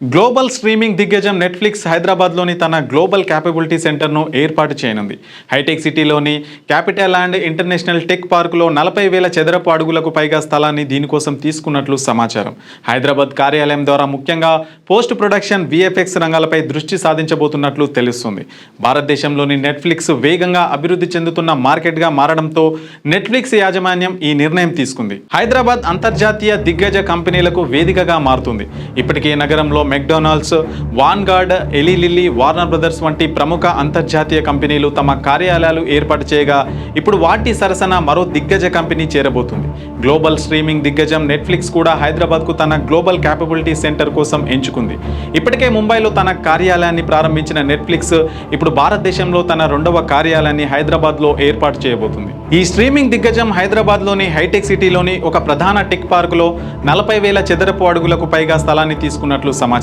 Global streaming దిగ్గజం Netflix హైదరాబాద్లోని తన గ్లోబల్ క్యాపబిలిటీ సెంటర్ను ఏర్పాటు చేయనుంది. హైటెక్ సిటీలోని క్యాపిటల్ ల్యాండ్ ఇంటర్నేషనల్ టెక్ పార్కులో 40,000 చదరపు అడుగులకు పైగా స్థలాన్ని దీనికోసం తీసుకున్నట్లు సమాచారం. హైదరాబాద్ కార్యాలయం ద్వారా ముఖ్యంగా పోస్ట్ ప్రొడక్షన్, విఎఫ్ఎక్స్ రంగాలపై దృష్టి సాధించబోతున్నట్లు తెలుస్తుంది. భారతదేశంలోని నెట్ఫ్లిక్స్ వేగంగా అభివృద్ధి చెందుతున్న మార్కెట్గా మారడంతో నెట్ఫ్లిక్స్ యాజమాన్యం ఈ నిర్ణయం తీసుకుంది. హైదరాబాద్ అంతర్జాతీయ దిగ్గజ కంపెనీలకు వేదికగా మారుతుంది. ఇప్పటికే నగరంలో McDonald's, Vanguard, Eli Lilly, Warner Brothers వంటి ప్రముఖ అంతర్జాతీయ కంపెనీలు తమ కార్యాలయాలు ఏర్పాటు చేయగా ఇప్పుడు వాటి సరసన మరో దిగ్గజ కంపెనీ చేరబోతుంది. గ్లోబల్ స్ట్రీమింగ్ దిగ్గజం నెట్ఫ్లిక్స్ కూడా హైదరాబాద్కు తన గ్లోబల్ క్యాపబిలిటీ సెంటర్ కోసం ఎంచుకుంది. ఇప్పటికే ముంబైలో తన కార్యాలయాన్ని ప్రారంభించిన నెట్ఫ్లిక్స్ ఇప్పుడు భారతదేశంలో తన 2వ కార్యాలయాన్ని హైదరాబాద్లో ఏర్పాటు చేయబోతుంది. ఈ స్ట్రీమింగ్ దిగ్గజం హైదరాబాద్లోని హైటెక్ సిటీలోని ఒక ప్రధాన టెక్ పార్కులో 40,000 చదరపు అడుగులకు పైగా స్థలాన్ని తీసుకున్నట్లు సమాచారం.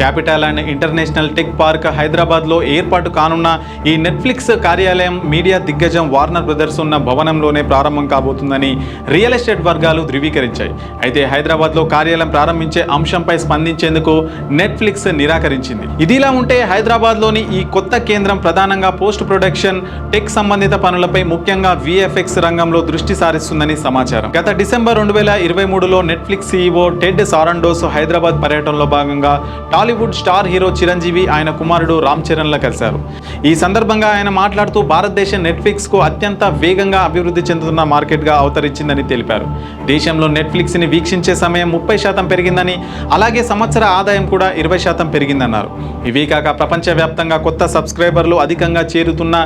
Capital and international tech park హైదరాబాద్లో ఏర్పాటు కానున్న ఈ నెట్ఫ్లిక్స్ కార్యాలయం మీడియా దిగ్గజం వార్నర్ బ్రదర్స్ ఉన్న భవనంలోనే ప్రారంభం కాబోతుందని రియల్ ఎస్టేట్ వర్గాలు ధృవీకరించాయి. అయితే హైదరాబాద్లో కార్యాలయం ప్రారంభించే అంశంపై స్పందించేందుకు నెట్ఫ్లిక్స్ నిరాకరించింది. ఇదిలా ఉంటే హైదరాబాద్లోని ఈ కొత్త కేంద్రం ప్రధానంగా పోస్ట్ ప్రొడక్షన్, టెక్ సంబంధిత పనులపై ముఖ్యంగా విఎఫ్ఎక్స్ రంగంలో దృష్టి సారిస్తుందని సమాచారం. గత డిసెంబర్ 2023లో Netflix CEO Ted Sarandos Hyderabad పర్యటనలో భాగంగా టాలీవుడ్ స్టార్ హీరో చిరంజీవి, ఆయన కుమారుడు రామ్ చరణ్ల కలిశారు. ఈ సందర్భంగా ఆయన మాట్లాడుతూ భారతదేశం నెట్ఫ్లిక్స్కు అత్యంత వేగంగా అభివృద్ధి చెందుతున్న మార్కెట్గా అవతరించిందని తెలిపారు. దేశంలో నెట్ఫ్లిక్స్ని వీక్షించే సమయం 30% పెరిగిందని, అలాగే సంవత్సర ఆదాయం కూడా 20% పెరిగిందన్నారు. ఇవే కాక ప్రపంచవ్యాప్తంగా కొత్త సబ్స్క్రైబర్లు అధికంగా చేరుతున్న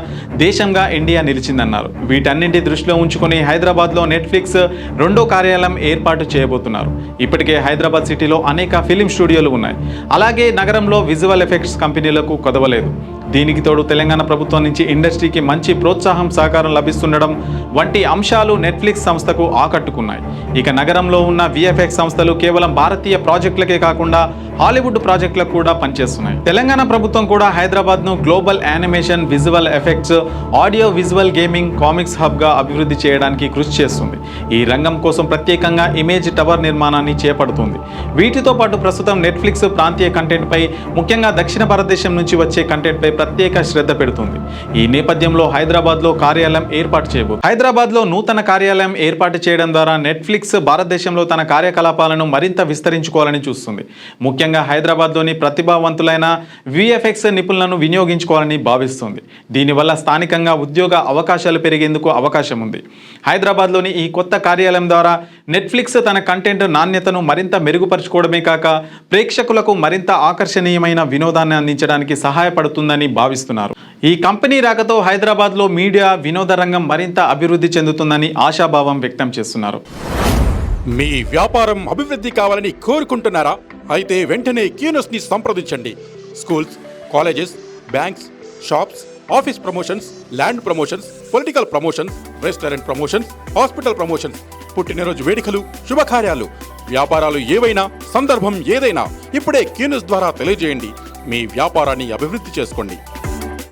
దేశంగా ఇండియా నిలిచిందన్నారు. వీటన్నింటి దృష్టిలో ఉంచుకొని హైదరాబాద్లో నెట్ఫ్లిక్స్ 2వ కార్యాలయం ఏర్పాటు చేయబోతున్నారు. ఇప్పటికే హైదరాబాద్ సిటీలో అనేక ఫిలిం స్టూడియోలు ఉన్నాయి. అలాగే నగరంలో విజువల్ ఎఫెక్ట్స్ కంపెనీలకు కొదవలేదు. దీనికి తోడు తెలంగాణ ప్రభుత్వం నుంచి ఇండస్ట్రీకి మంచి ప్రోత్సాహం, సహకారం లభిస్తుండడం వంటి అంశాలు నెట్ఫ్లిక్స్ సంస్థకు ఆకట్టుకున్నాయి. ఇక నగరంలో ఉన్న విఎఫ్ఎక్స్ సంస్థలు కేవలం భారతీయ ప్రాజెక్టులకే కాకుండా హాలీవుడ్ ప్రాజెక్టులకు కూడా పనిచేస్తున్నాయి. తెలంగాణ ప్రభుత్వం కూడా హైదరాబాద్ను global animation, visual effects, audio visual gaming, comics హబ్గా అభివృద్ధి చేయడానికి కృషి చేస్తుంది. ఈ రంగం కోసం ప్రత్యేకంగా ఇమేజ్ టవర్ నిర్మాణాన్ని చేపడుతుంది. వీటితో పాటు ప్రస్తుతం నెట్ఫ్లిక్స్ ప్రాంతీయ కంటెంట్పై, ముఖ్యంగా దక్షిణ భారతదేశం నుంచి వచ్చే కంటెంట్పై ప్రత్యేక శ్రద్ధ పెడుతుంది. ఈ నేపథ్యంలో హైదరాబాద్లో కార్యాలయం ఏర్పాటు చేయబోతుంది. హైదరాబాద్లో నూతన కార్యాలయం ఏర్పాటు చేయడం ద్వారా నెట్ఫ్లిక్స్ భారతదేశంలో తన కార్యకలాపాలను మరింత విస్తరించుకోవాలని చూస్తుంది. ముఖ్యంగా హైదరాబాద్లోని ప్రతిభావంతులైన విఎఫ్ఎక్స్ నిపుణులను వినియోగించుకోవాలని భావిస్తుంది. దీనివల్ల స్థానికంగా ఉద్యోగ అవకాశాలు పెరిగేందుకు అవకాశం ఉంది. హైదరాబాద్లోని ఈ కొత్త కార్యాలయం ద్వారా నెట్ఫ్లిక్స్ తన కంటెంట్ నాణ్యతను మరింత మెరుగుపరుచుకోవడమే కాక ప్రేక్షకులకు మరింత ఆకర్షణీయమైన వినోదాన్ని అందించడానికి సహాయపడుతుందని భావిస్తున్నారు. ఈ కంపెనీ రాకతో హైదరాబాద్లో మీడియా, వినోద రంగం మరింత అభివృద్ధి చెందుతుందని ఆశాభావం వ్యక్తం చేస్తున్నారు. మీ వ్యాపారం అభివృద్ధి కావాలని కోరుకుంటున్నారా? అయితే వెంటనే క్యూనస్ని సంప్రదించండి. Schools, colleges, banks, shops, office promotions, land promotions, political promotions, restaurant promotions, hospital promotions, పుట్టినరోజు వేడుకలు, శుభకార్యాలు, వ్యాపారాలు ఏవైనా, సందర్భం ఏదైనా ఇప్పుడే క్యూనస్ ద్వారా తెలియజేయండి. మీ వ్యాపారాన్ని అభివృద్ధి చేసుకోండి.